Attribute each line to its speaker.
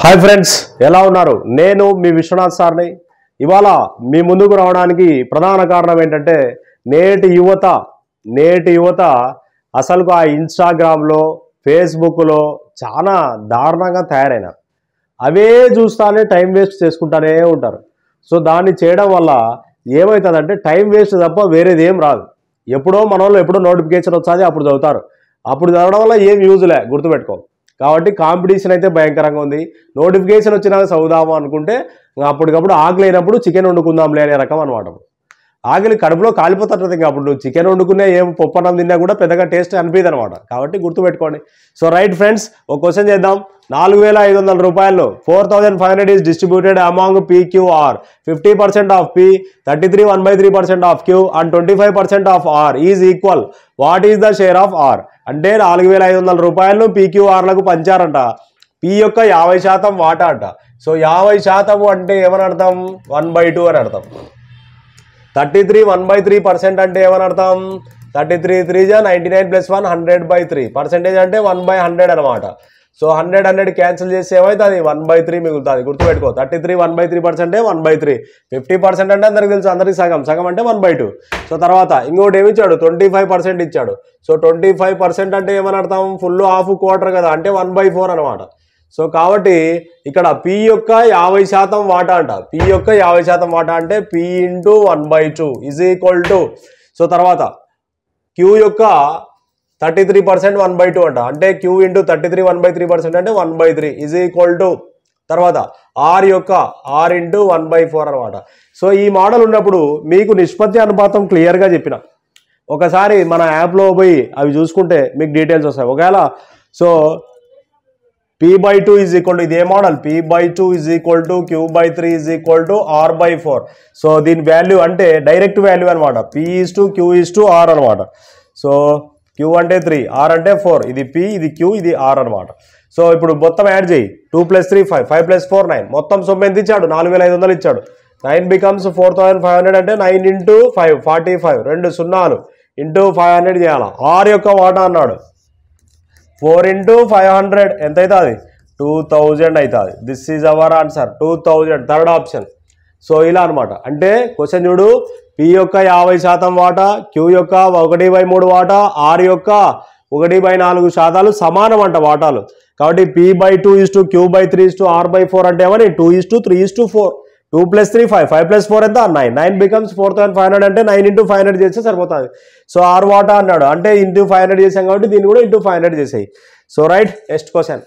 Speaker 1: Hi friends, ఎలా ఉన్నారు? నేను మీ విశ్వనాథ్ సార్ని. ఇవాళ మీ ముందుకు రావడానికి ప్రధాన కారణం ఏంటంటే నేటి యువత అసలు ఆ ఇన్స్టాగ్రామ్లో ఫేస్బుక్లో చాలా దారుణంగా తయారైనారు. అవే చూస్తానే టైం వేస్ట్ చేసుకుంటానే ఉంటారు. సో దాన్ని చేయడం వల్ల ఏమవుతుందంటే టైం వేస్ట్ తప్ప వేరేది ఏం రాదు. ఎప్పుడో మన వాళ్ళు ఎప్పుడో నోటిఫికేషన్ వచ్చాది, అప్పుడు చదువుతారు. అప్పుడు చదవడం వల్ల ఏం యూజ్లే, గుర్తుపెట్టుకో. కాబట్టి కాంపిటీషన్ అయితే భయంకరంగా ఉంది. నోటిఫికేషన్ వచ్చినాక చదువుదాము అనుకుంటే అప్పటికప్పుడు ఆకలి అయినప్పుడు చికెన్ వండుకుందాంలే అనే రకం అనమాట. ఆకలి కడుపులో కాలిపోతుంటుంది. ఇంకా అప్పుడు నువ్వు చికెన్ వండుకునే ఏం పప్పన్నం తిన్నా కూడా పెద్దగా టేస్ట్ అనిపిదు అనమాట. కాబట్టి గుర్తుపెట్టుకోండి. సో రైట్ ఫ్రెండ్స్, ఒక క్వశ్చన్ చేద్దాం. 4,500 రూపాయలు 4,500 is distributed among PQR. 50% of P, 33 1/3% of Q and 25% of R is equal. What is the share of R? అంటే 4,500 రూపాయలను PQRలకు పంచారంట. P యొక్క 50% వాటా అంట. సో 50% అంటే ఏమని అర్థం? 1/2 అని అర్థం. 33 1/3% అంటే ఏమని అర్థం? 33 3 99 + 1 100/3. పర్సెంటేజ్ అంటే 1/100 అనమాట. సో 100 క్యాన్సిల్ చేస్తే ఏమైతే అది 1/3 మిగులుతుంది. గుర్తుపెట్టుకో. 33 1/3% 1/3. 50% అంటే అందరికి తెలుసు, అందరికి సగం అంటే 1/2. సో తర్వాత ఇంకోటి ఏమి ఇచ్చాడు? 25% ఇచ్చాడు. సో 25% అంటే ఏమని అర్థం? ఫుల్ హాఫ్ క్వార్టర్ కదా, అంటే 1/4 అనమాట. సో కాబట్టి ఇక్కడ P యొక్క 50% వాటా అంట. P యొక్క 50% వాటా అంటే P × 1/2 is equal to. So తర్వాత Q యొక్క 33% 1/2 అంట. అంటే Q × 33 1/3% అంటే 1/3 ఈజ్ ఈక్వల్ టు. తర్వాత R యొక్క R × 1/4 అనమాట. సో ఈ మోడల్ ఉన్నప్పుడు మీకు నిష్పత్తి అనుపాతం క్లియర్గా చెప్పిన. ఒకసారి మన యాప్లో పోయి అవి చూసుకుంటే మీకు డీటెయిల్స్ వస్తాయి. ఒకవేళ so P/2 is equal to, ఇదే model. P/2 is equal to Q/3 is equal to R/4. So దీని వాల్యూ అంటే డైరెక్ట్ వాల్యూ అనమాట. P/Q/R అనమాట. సో Q అంటే 3, R అంటే 4. ఇది P, ఇది Q, ఇది R అనమాట. సో ఇప్పుడు మొత్తం యాడ్ చేయి. 2 + 3 5, 5 + 4 9. మొత్తం సొమ్ము ఎంత ఇచ్చాడు? 4,500 ఇచ్చాడు. 9 becomes 4,500 అంటే 9 × 5 45. 2 సున్నాలు ఇంటూ 500 చేయాలి. R యొక్క వాటా అన్నాడు. 4 × 500 ఎంత అవుతుంది? 2000 అవుతుంది. This is our answer. 2000, third option. So ఇలా అనమాట. అంటే క్వశ్చన్ చూడు. P యొక్క 50% వాటా, Q యొక్క 1/3 వాటా, R యొక్క 1/4 సమానం అంట వాటాలు. కాబట్టి P/2 = Q/3 = R/4 అంటే ఏమని? 2:3:4. 2 + 3 5, 5 + 4 ఎంత? 9. 9 becomes 4,500 అంటే 9 × 500 చేస్తే సరిపోతుంది. సో R వాటా అన్నాడు, అంటే ఇంటూ 500 చేసాం కాబట్టి దీన్ని కూడా ఇంటూ 500 చేసాయి. So right, next question.